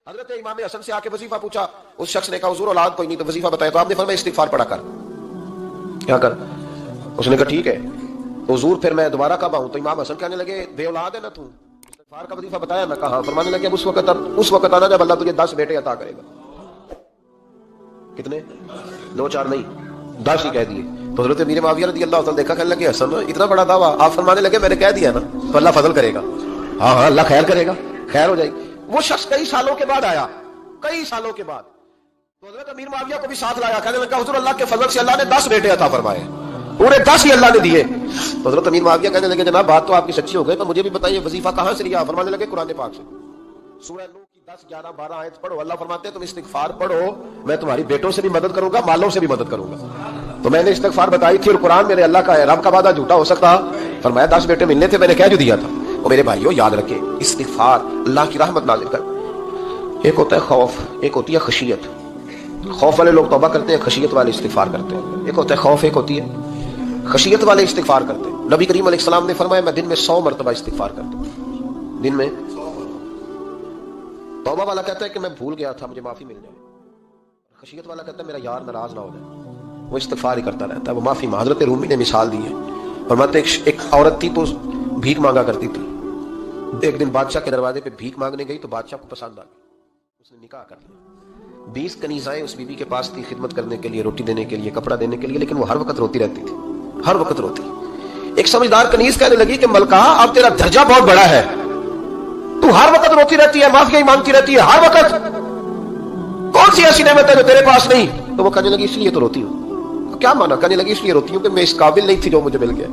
حضرت امام حسن سے آ کے وظیفہ پوچھا، اس شخص نے کہا حضور اولاد کوئی نہیں تو وظیفہ بتایا، تو آپ نے فرمایا استغفار پڑھا کر، کیا کر؟ اس نے کہا ٹھیک ہے تو حضور پھر میں دوبارہ کب آؤں؟ تو امام حسن کہنے لگے بے اولاد ہے نا تو استغفار کا وظیفہ بتایا؟ میں کہا۔ فرمانے لگے اب اس وقت آنا جب اللہ تجھے 10 بیٹے عطا کرے گا۔ کتنے؟ 2 4 نہیں، 10 ہی کہہ دیے۔ تو حضرت امیر معاویہ رضی اللہ عنہ دیکھا، کہنے لگے حسن اتنا بڑا دعویٰ؟ آپ فرمانے لگے میں نے کہہ دیا نا تو اللہ فضل کرے گا، ہاں اللہ خیر کرے گا، خیر ہو جائے گی۔ وہ شخص کئی سالوں کے بعد آیا، کئی سالوں کے بعد، تو حضرت امیر معاویہ کو بھی ساتھ لایا، کہنے لگا حضور اللہ کے فضل سے اللہ نے 10 بیٹے عطا فرمائے، پورے 10 ہی اللہ نے دیے۔ تو حضرت امیر معاویہ کہنے لگے جناب بات تو آپ کی سچی ہو گئی، تو مجھے بھی بتائیے وظیفہ کہاں سے لیا؟ فرمانے لگے قرآن پاک سے، سورہ نوح کی 10 11 12 آیت پڑھو۔ اللہ فرماتے ہیں تم استغفار پڑھو، میں تمہاری بیٹوں سے بھی مدد کروں گا، مالوں سے بھی مدد کروں گا۔ تو میں نے استغفار بتائی تھی اور قرآن میرے اللہ کا ہے، رب کا وعدہ جھوٹا ہو سکتا؟ فرمایا 10 بیٹے ملنے تھے، میں نے کہہ جو دیا تھا۔ اور میرے بھائیو یاد رکھیں استغفار اللہ کی رحمت نازل کر۔ ایک ہوتا ہے خوف، ایک ہوتی ہے خشیت۔ خوف والے لوگ توبہ کرتے ہیں، خشیت والے استغفار کرتے ہیں۔ ایک ہوتا ہے خوف، ایک ہوتی ہے خشیت والے استغفار کرتے ہیں۔ نبی کریم علیہ السلام نے فرمایا میں دن میں 100 مرتبہ استغفار کرتا ہوں، دن میں۔ توبہ والا کہتا ہے کہ میں بھول گیا تھا مجھے معافی مل جائے، خشیت والا کہتا ہے میرا یار ناراض نہ ہو جائے، وہ استغفار ہی کرتا رہتا ہے، وہ معافی۔ حضرت رومی نے مثال دی ہے، فرماتے ایک عورت تھی تو بھیک مانگا کرتی تھی، ایک دن بادشاہ کے دروازے پہ بھیک مانگنے گئی تو بادشاہ کو پسند آ گئی، اس نے نکاح کر لیا۔ 20 کنیزائیں اس بی بی کے پاس تھی خدمت کرنے کے لیے، روٹی دینے کے لیے، کپڑا دینے کے لیے، لیکن وہ ہر وقت روتی رہتی تھی، ہر وقت روتی۔ ایک سمجھدار کنیز کہنے لگی کہ ملکہ اب تیرا درجہ بہت بڑا ہے، تو ہر وقت روتی رہتی ہے، معافی مانگتی رہتی ہے ہر وقت، کون سی ایسی نعمت ہے جو تیرے پاس نہیں؟ تو وہ کہنے لگی اس لیے تو روتی ہوں۔ کیا مانا؟ کہنے لگی اس لیے روتی ہوں کہ میں اس قابل نہیں تھی جو مجھے مل گیا،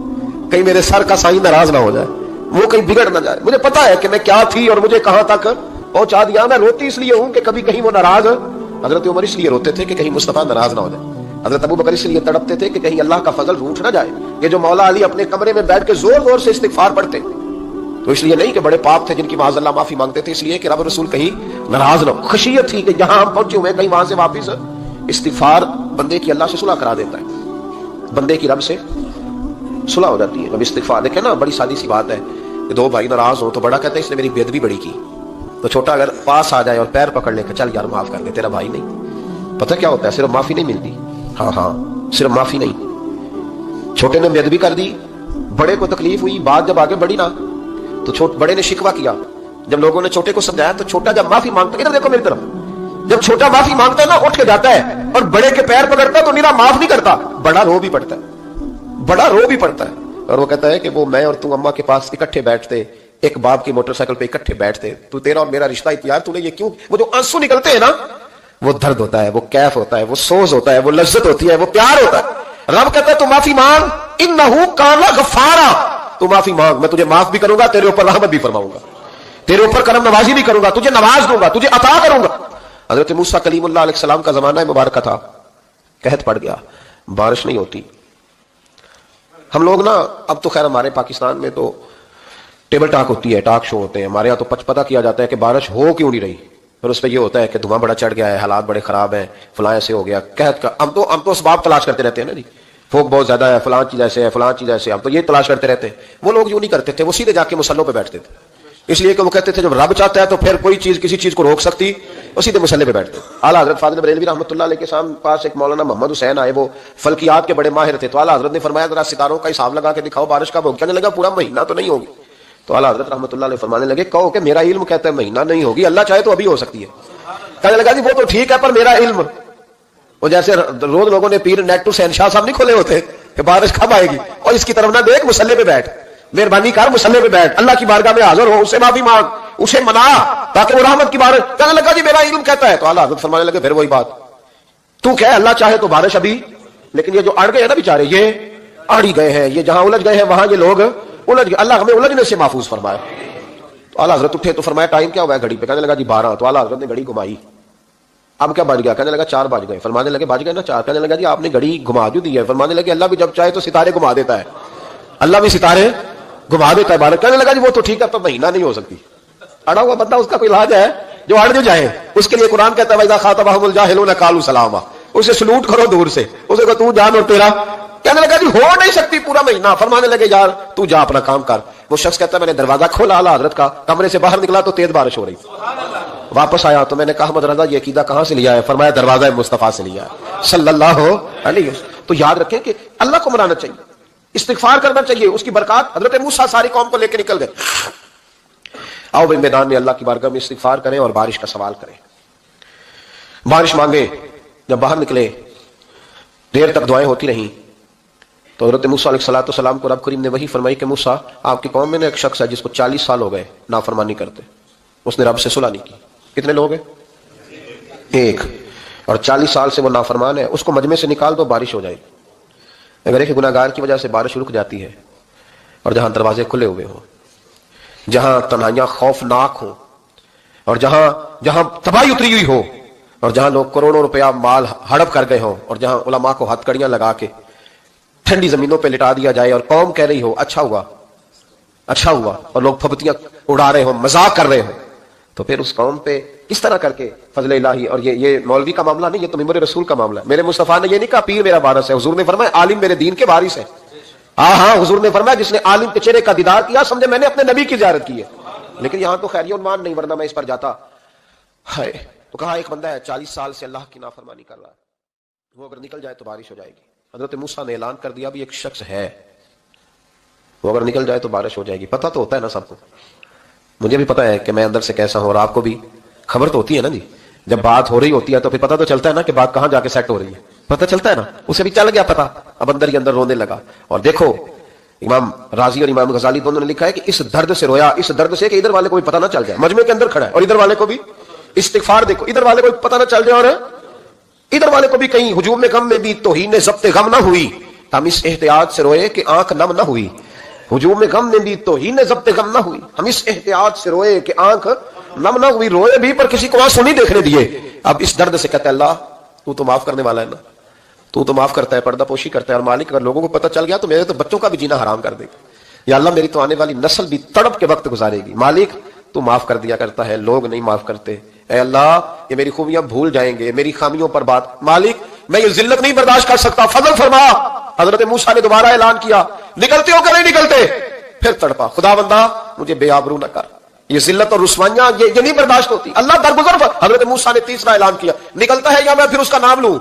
کہیں میرے سر کا سائیں ناراض نہ ہو جائے، وہ کہیں بگڑ نہ جائے، مجھے پتا ہے کہ میں کیا تھی اور مجھے کہاں تک پہنچا دیا۔ میں روتی اس لیے ہوں کہ کبھی کہیں وہ ناراض۔ حضرت عمر اس لیے روتے تھے کہ کہیں مصطفیٰ ناراض نہ ہو جائے، حضرت ابو بکر اس لیے تڑپتے تھے کہ کہیں اللہ کا فضل روٹ نہ جائے۔ یہ جو مولا علی اپنے کمرے میں بیٹھ کے زور زور سے استغفار پڑھتے تو اس لیے نہیں کہ بڑے پاپ تھے جن کی معاذ اللہ معافی مانگتے تھے، اس لیے کہ رب رسول کہیں ناراض نہ ہو۔ خشیت تھی کہ جہاں ہم پہنچے ہوئے کہیں وہاں سے واپس۔ استغفار بندے کی اللہ سے صلح کرا دیتا ہے، بندے کی رب سے صلح ہو جاتی ہے جب استغفار۔ دیکھیں نا بڑی سادی سی بات ہے کہ 2 بھائی ناراض ہو تو بڑا کہتا ہے اس نے میری بے ادبی بڑی کی، تو چھوٹا اگر پاس آ جائے اور پیر پکڑ لے کہ چل یار معاف کر دے، تیرا بھائی نہیں۔ پتہ کیا ہوتا ہے؟ صرف معافی نہیں ملتی، ہاں صرف معافی نہیں، چھوٹے نے بے ادبی کر دی، بڑے کو تکلیف ہوئی، بات جب آگے بڑھی نا تو بڑے نے شکوہ کیا، جب لوگوں نے چھوٹے کو سمجھایا تو چھوٹا جب معافی مانگتا ہے، ادھر دیکھو میری طرف، جب چھوٹا معافی مانگتا ہے نا اٹھ کے جاتا ہے اور بڑے کے پیر پکڑتا ہے تو میرا معاف نہیں کرتا، بڑا رو بھی پڑتا ہے، بڑا رو بھی پڑتا ہے، اور وہ کہتا ہے کہ وہ میں اور تو اماں کے پاس اکٹھے بیٹھتے، ایک باپ کی موٹر سائیکل پہ اکٹھے بیٹھتے، تو تیرا اور میرا رشتہ اتیار، تو نے یہ کیوں؟ وہ جو آنسو نکلتے ہیں نا وہ درد ہوتا ہے، وہ کیف ہوتا ہے، وہ سوز ہوتا ہے، وہ لذت ہوتی ہے، وہ پیار ہوتا ہے۔ رب کہتا ہے تو معافی مانگ، انہو کان غفارا، تو معافی مانگ، میں تجھے معاف بھی کروں گا، تیرے اوپر رحمت بھی فرماؤں گا، تیرے اوپر کرم نوازی بھی کروں گا، تجھے نواز دوں گا، تجھے عطا کروں گا۔ حضرت موسیٰ کلیم اللہ علیہ السلام کا زمانہ مبارکہ تھا، قحط پڑ گیا، بارش نہیں ہوتی۔ ہم لوگ نا اب تو خیر ہمارے پاکستان میں تو ٹیبل ٹاک ہوتی ہے، ٹاک شو ہوتے ہیں، ہمارے یہاں تو پتہ کیا جاتا ہے کہ بارش ہو کیوں نہیں رہی، پھر اس پہ یہ ہوتا ہے کہ دھواں بڑا چڑھ گیا ہے، حالات بڑے خراب ہیں، فلاں ایسے ہو گیا، قحط کا۔ ہم تو اسباب تلاش کرتے رہتے ہیں نا جی، فوق بہت زیادہ ہے، فلاں چیز ایسے ہے، فلاں چیز ایسے، ہم تو یہ تلاش کرتے رہتے ہیں۔ وہ لوگ یوں نہیں کرتے تھے، وہ سیدھے جا کے مسلوں پہ بیٹھتے تھے، اس لیے کہ وہ کہتے تھے جب رب چاہتا ہے تو پھر کوئی چیز کسی چیز کو روک سکتی، وہ سیدھے مسلے پہ بیٹھتے۔ اعلیٰ حضرت فاضل بریلوی رحمۃ اللہ علیہ کے پاس ایک مولانا محمد حسین آئے، وہ فلکیات کے بڑے ماہر تھے، تو اعلیٰ حضرت نے فرمایا ذرا ستاروں کا حساب لگا کے دکھاؤ بارش کب ہوگی؟ کہنے لگا پورا مہینہ تو نہیں ہوگی۔ تو اعلیٰ حضرت رحمۃ اللہ علیہ فرمانے لگے کہو کہ میرا علم کہتا ہے مہینہ نہیں ہوگی، اللہ چاہے تو ابھی ہو سکتی ہے۔ کہنے لگا جی وہ تو ٹھیک ہے پر میرا علم، وہ جیسے روز لوگوں نے پیر نیٹ ٹو شہنشاہ صاحب نہیں کھولے ہوتے کہ بارش کب آئے گی، اور اس کی طرف نہ دیکھ، مسلے پہ بیٹھ، مہربانی کر مسلے پہ بیٹھ، اللہ کی بارگاہ میں حاضر ہو، اسے معافی مانگ، اسے منا تاکہ وہ رحمت کی بارش۔ کہنے لگا جی میرا علم کہتا ہے۔ تو اعلیٰ حضرت فرمانے لگے پھر وہی بات، تو کہہ اللہ چاہے تو بارش ابھی، لیکن یہ جو اڑ گئے ہیں نا بیچارے، یہ اڑ ہی گئے ہیں، یہ جہاں الجھ گئے ہیں وہاں یہ لوگ الجھ گئے، اللہ ہمیں الجھنے سے محفوظ فرمائے۔ تو اعلیٰ حضرت اٹھے تو فرمایا ٹائم کیا ہوا ہے گھڑی پہ؟ کہنے لگا جی 12۔ تو اعلیٰ حضرت نے گھڑی گھمائی، اب کیا بج گیا؟ کہنے لگا 4 بج گئے۔ فرمانے لگے بج گئے نا 4؟ کہنے لگا جی آپ نے گھڑی گھما جو دی ہے۔ فرمانے لگے اللہ بھی جب چاہے تو ستارے گھما دیتا ہے، اللہ بھی ستارے گھما دیتا ہے بارش۔ کہنے لگا جی وہ تو ٹھیک ہے پر مہینہ نہیں ہو سکتی، اڑا ہوا بندہ اس کا کوئی علاج ہے جو اڑ جو جائے، اس کے لیے قرآن کہتا ہے وَإِذَا خَاطَبَهُمُ الْجَاهِلُونَ قَالُوا سَلَامًا، اسے سلوٹ کرو دور سے، اسے کہو تو جان اور تیرا۔ کہنے لگا جی ہو نہیں سکتی پورا مہینہ۔ فرمانے لگے یار تو جا اپنا کام کر۔ وہ شخص کہتا ہے میں نے دروازہ کھولا اعلیٰ حضرت کا، کمرے سے باہر نکلا تو تیز بارش ہو رہی، واپس آیا تو میں نے کہا احمد رضا یہ عقیدہ کہاں سے لیا ہے؟ فرمایا دروازہ مصطفیٰ سے لیا ہے صلی اللہ علیہ وسلم۔ تو یاد رکھیں کہ اللہ کو منانا چاہیے، استغفار کرنا چاہیے، اس کی برکات۔ حضرت موسیٰ ساری قوم کو لے کے نکل گئے۔ آؤ بھائی میدان میں اللہ کی بارگاہ میں استغفار کریں اور بارش کا سوال کریں، بارش مانگے۔ جب باہر نکلے دیر تک دعائیں ہوتی رہیں تو حضرت موسیٰ علیہ السلام کو رب کریم نے وحی فرمائی کہ موسیٰ آپ کی قوم میں نے ایک شخص ہے جس کو 40 سال ہو گئے نافرمانی کرتے، اس نے رب سے صلح نہیں کی۔ کتنے لوگ ہیں؟ ایک، اور 40 سال سے وہ نافرمان ہے، اس کو مجمع سے نکال دو بارش ہو جائے گی۔ اگر ایک گناہگار کی وجہ سے بارش رک جاتی ہے اور جہاں دروازے کھلے ہوئے ہوں، جہاں تنہائیاں خوفناک ہوں، اور جہاں تباہی اتری ہوئی ہو، اور جہاں لوگ کروڑوں روپیہ مال ہڑپ کر گئے ہوں، اور جہاں علماء کو ہتھ کڑیاں لگا کے ٹھنڈی زمینوں پہ لٹا دیا جائے اور قوم کہہ رہی ہو اچھا ہوا اچھا ہوا، اور لوگ پھپتیاں اڑا رہے ہوں، مذاق کر رہے ہوں، تو پھر اس قوم پہ کس طرح کر کے فضل الہی۔ اور یہ مولوی کا معاملہ نہیں، یہ تو ممبر رسول کا معاملہ ہے۔ میرے مصطفیٰ نے یہ نہیں کہا پیر میرا وارث ہے، حضور نے فرمایا عالم میرے دین کے وارث ہے۔ ہاں حضور نے فرمایا جس نے عالم کے چہرے کا دیدار کیا سمجھے میں نے اپنے نبی کی زیارت کی ہے۔ لیکن یہاں تو خیریہ عنوان نہیں، ورنہ میں اس پر جاتا ہے۔ تو کہا ایک بندہ ہے 40 سال سے اللہ کی نافرمانی کر رہا ہے، وہ اگر نکل جائے تو بارش ہو جائے گی۔ حضرت موسیٰ نے اعلان کر دیا بھی ایک شخص ہے، وہ اگر نکل جائے تو بارش ہو جائے گی۔ پتہ تو ہوتا ہے نا سب کو، مجھے بھی پتا ہے کہ میں اندر سے کیسا ہوں، اور آپ کو بھی خبر تو ہوتی ہے نا جی۔ جب بات ہو رہی ہوتی ہے تو پھر پتہ تو چلتا ہے نا کہ بات کہاں جا کے سیٹ ہو رہی ہے، پتہ چلتا ہے نا۔ اسے بھی چل گیا پتہ، اب اندر ہی اندر رونے لگا۔ اور دیکھو امام رازی اور امام غزالی دونوں نے لکھا ہے کہ اس درد سے رویا، اس درد سے کہ ادھر والے کو بھی پتہ نہ چل جائے، مجمع کے اندر کھڑا ہے اور ادھر والے کو بھی استغفار، دیکھو ادھر والے کو بھی پتہ نہ چل جائے اور ادھر والے کو بھی کہیں ہجوم غم میں بھی توہین ضبط غم نہ ہوئی، ہم اس احتیاط سے روئے کہ آنکھ نم نہ ہوئی۔ ہجوم غم میں بھی توہین ضبط غم نہ ہوئی، ہم اس احتیاط سے روئے کہ آنکھ نم نہ ہوئی۔ روئے بھی پر کسی کو آنسو نہیں دیکھنے دیے۔ اب اس درد سے کہتا ہے اللہ تو تو معاف کرنے والا ہے نا، تو معاف کرتا ہے، پردہ پوشی کرتا ہے، اور مالک اگر لوگوں کو پتہ چل گیا تو میرے تو بچوں کا بھی جینا حرام کر دے گا، یا اللہ میری تو آنے والی نسل بھی تڑپ کے وقت گزارے گی۔ مالک تو معاف کر دیا کرتا ہے، لوگ نہیں معاف کرتے۔ اے اللہ یہ میری خوبیاں بھول جائیں گے، میری خامیوں پر بات، مالک میں یہ ذلت نہیں برداشت کر سکتا، فضل فرما۔ حضرت موسیٰ نے دوبارہ اعلان کیا نکلتے ہو کہ نہیں نکلتے؟ پھر تڑپا، خدا بندہ مجھے بے آبرو نہ کر، یہ ذلت اور رسوائیاں یہ نہیں برداشت ہوتی، اللہ درگزر۔ حضرت موسیٰ نے تیسرا اعلان کیا نکلتا ہے یا میں پھر اس کا نام لوں،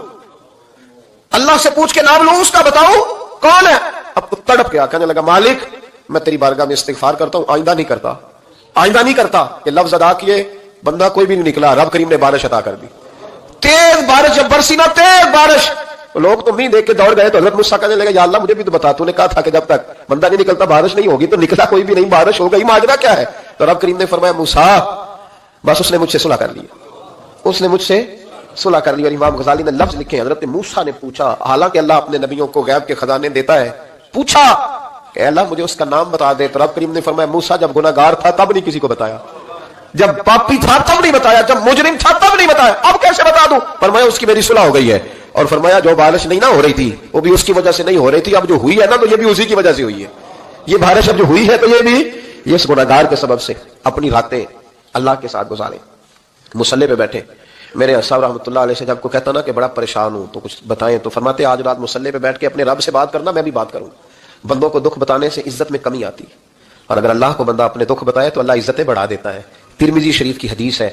اللہ سے پوچھ کے نام لوں اس کا، بتاؤ کون ہے؟ اب تو تڑپ گیا، کہنے لگا مالک میں تیری بارگاہ میں استغفار کرتا ہوں، آئندہ نہیں کرتا، آئندہ نہیں کرتا۔ یہ لفظ ادا کیے، بندہ کوئی بھی نہیں نکلا، رب کریم نے بارش عطا کر دی، تیز بارش، جب برسی نا تیز بارش، لوگ تو نہیں دیکھ کے دوڑ گئے۔ تو حضرت موسیٰ کہنے لگا یا اللہ مجھے بھی تو بتا، تو نے کہا تھا کہ جب تک بندہ نہیں نکلتا بارش نہیں ہوگی، تو نکلا کوئی بھی نہیں، بارش ہو گئی، ماجرا کیا ہے؟ تو رب کریم نے فرمایا موسیٰ بس اس نے مجھ سے صلح کر لی، اس نے مجھ سے صلح کر لی۔ اور امام غزالی نے لفظ لکھے، حضرت موسیٰ نے پوچھا، حالانکہ اللہ اپنے نبیوں کو غیب کے خزانے دیتا ہے، پوچھا کہ اللہ مجھے اس کا نام بتا دے۔ تو رب کریم نے فرمایا موسیٰ جب گناہگار تھا تب نہیں کسی کو بتایا، جب پاپی تھا تب نہیں بتایا، جب مجرم تھا تب نہیں بتایا، اب کیسے بتا دوں؟ فرمایا اس کی میری صلح ہو گئی ہے۔ اور فرمایا جو بارش نہیں نہ ہو رہی تھی وہ بھی اس کی وجہ سے نہیں ہو رہی تھی، اب جو ہوئی ہے نا تو یہ بھی اسی کی وجہ سے ہوئی ہے، یہ بارش اب جو ہوئی ہے تو یہ بھی یہ اس گناہگار کے سبب سے۔ اپنی راتیں اللہ کے ساتھ گزارے، مصلی پہ بیٹھے۔ میرے صاحب رحمۃ اللہ علیہ سے جب کو کہتا نا کہ بڑا پریشان ہوں تو کچھ بتائیں، تو فرماتے آج رات مصلی پہ بیٹھ کے اپنے رب سے بات کرنا، میں بھی بات کروں۔ بندوں کو دکھ بتانے سے عزت میں کمی آتی ہے، اور اگر اللہ کو بندہ اپنے دکھ بتائے تو اللہ عزتیں بڑھا دیتا ہے۔ ترمذی شریف کی حدیث ہے،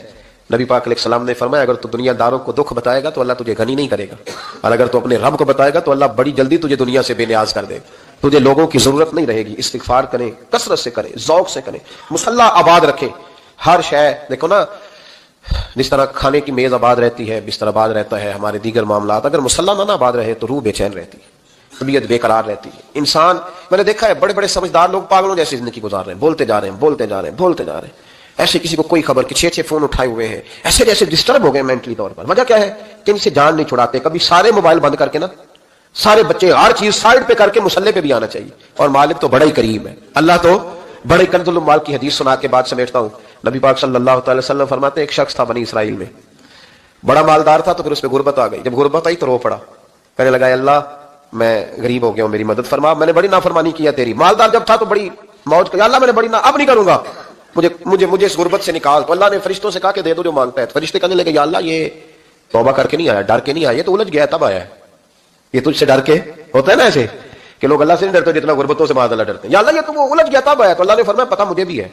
نبی پاک علیہ السلام نے فرمایا اگر تو دنیا داروں کو دکھ بتائے گا تو اللہ تجھے غنی نہیں کرے گا، اور اگر تو اپنے رب کو بتائے گا تو اللہ بڑی جلدی تجھے دنیا سے بے نیاز کر دے گا، تجھے لوگوں کی ضرورت نہیں رہے گی۔ استغفار کریں، کثرت سے کریں، ذوق سے کریں، مصلی آباد رکھیں، ہر شے دیکھو نا، جس طرح کھانے کی میز آباد رہتی ہے، بستر آباد رہتا ہے، ہمارے دیگر معاملات، اگر مصلی نہ آباد رہے تو روح بے چین رہتی ہے، طبیعت بے قرار رہتی ہے۔ انسان میں نے دیکھا ہے بڑے بڑے سمجھدار لوگ پاگلوں جیسی زندگی گزار رہے ہیں، بولتے جا رہے ہیں، بولتے جا رہے ہیں، بولتے جا رہے ہیں، ایسے کسی کو کوئی خبر کہ 6 فون اٹھائے ہوئے ہیں، ایسے جیسے ڈسٹرب ہو گئے مینٹلی طور پر۔ وجہ کیا ہے کہ ان سے جان نہیں چھڑاتے۔ کبھی سارے موبائل بند کر کے نا، سارے بچے ہر چیز سائڈ پہ کر کے مصلی پہ بھی آنا چاہیے۔ اور مالک تو بڑا ہی کریم ہے، اللہ تو بڑے کنز المال کی حدیث سنا کے بعد سمیٹتا ہوں۔ نبی پاک صلی اللہ تعالی وسلم فرماتے ہیں ایک شخص تھا بنی اسرائیل میں، بڑا مالدار تھا، تو پھر اس پہ غربت آ گئی۔ جب غربت آئی تو رو پڑا، کہنے لگا اللہ میں غریب ہو گیا ہوں، میری مدد فرما، میں نے بڑی نافرمانی کی ہے تیری۔ مالدار جب تھا تو بڑی موج کیا، اللہ میں نے بڑی اب نہیں کروں گا، مجھے اس غربت سے نکال۔ تو اللہ نے فرشتوں سے کہا کہ دے دو جو مانگتا ہے۔ فرشتے کہنے لگے یا اللہ یہ توبہ کر کے نہیں آیا، ڈر کے نہیں آیا، یہ تو الجھ گیا تب آیا ہے، یہ تجھ سے ڈر کے ہوتا ہے نا ایسے کہ لوگ اللہ سے نہیں ڈرتے جتنا غربتوں سے معاذ اللہ ڈرتے ہیں۔ یا اللہ یہ تو وہ الجھ گیا تب آیا۔ تو اللہ نے فرمایا پتہ مجھے بھی ہے،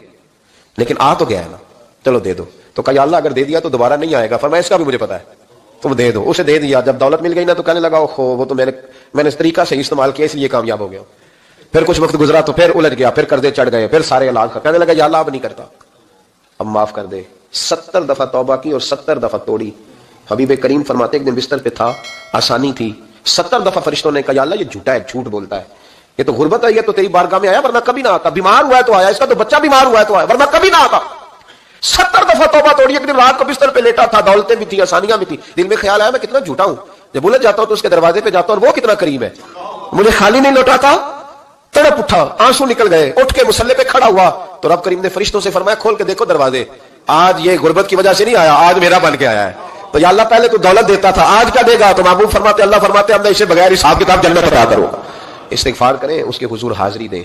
لیکن آ تو گیا ہے نا، چلو دے دو۔ تو کہا یا اللہ اگر دے دیا تو دوبارہ نہیں آئے گا، فرمایا اس کا بھی مجھے پتا ہے، تم دے دو. اسے دے دیا. جب دولت مل گئی نا تو کہنے لگا اوہو وہ تو میں نے اس طریقہ سے استعمال کیا اس لیے کامیاب ہو گیا. پھر کچھ وقت گزرا تو پھر الجھ گیا، پھر قرضے چڑھ گئے، پھر سارے علاج کہنے لگا یا اللہ اب نہیں کرتا، اب معاف کر دے. 70 دفعہ توبہ کی اور 70 دفعہ توڑی. حبیب کریم فرماتے ایک دن بستر پہ تھا، آسانی تھی، 70 دفعہ فرشتوں نے کہا یا اللہ یہ جھوٹا ہے، جھوٹ بولتا ہے، یہ تو غربت ہے، یہ تو تیری بارگاہ میں آیا ورنہ کبھی نہ آتا، بیمار ہوا ہے تو آیا، اس کا تو بچہ بیمار ہوا ہے تو آیا ورنہ کبھی نہ آتا. 70 دفعہ توبہ توڑی. ایک دن رات کو بستر پہ لیٹا تھا، دولتیں بھی تھی، آسانیاں بھی تھی، دل میں خیال آیا میں کتنا جھوٹا ہوں، جب الجھ جاتا ہوں تو اس کے دروازے پہ جاتا ہوں اور وہ کتنا قریب ہے، مجھے خالی نہیں لوٹاتا. تڑپ اٹھا، آنسو نکل گئے، اٹھ کے مصلے پہ کھڑا ہوا تو رب کریم نے فرشتوں سے فرمایا کھول کے دیکھو دروازے، آج یہ غربت کی وجہ سے نہیں آیا، آج میرا بن کے آیا ہے. تو یا اللہ پہلے تو دولت دیتا تھا، آج کیا دے گا؟ تو محبوب فرماتے اللہ فرماتے اب میں اسے بغیر حساب کتاب جنت عطا کروں گا. استغفار کریں، اس کے حضور حاضری دیں.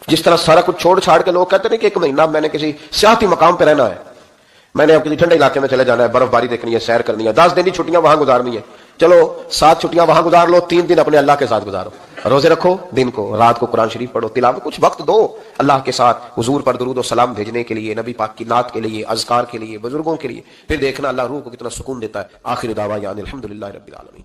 جس طرح سارا کچھ چھوڑ چھاڑ کے لوگ کہتے ہیں کہ 1 مہینہ میں نے کسی سیاحتی مقام پہ رہنا ہے، میں نے اب کسی ٹھنڈے علاقے میں چلے جانا ہے، برف باری دیکھنی ہے، سیر کرنی ہے، 10 دن کی چھٹیاں وہاں گزارنی ہے، چلو 7 چھٹیاں وہاں گزار لو، 3 دن اپنے اللہ کے ساتھ گزارو، روزے رکھو، دن کو رات کو قرآن شریف پڑھو، تلاوت، کچھ وقت دو اللہ کے ساتھ حضور پر درود و سلام بھیجنے کے لیے، نبی پاک کی نعت کے لیے، اذکار کے لیے، بزرگوں کے لیے. پھر دیکھنا اللہ روح کو کتنا سکون دیتا ہے. آخر دعوانا الحمدللہ رب العالمین.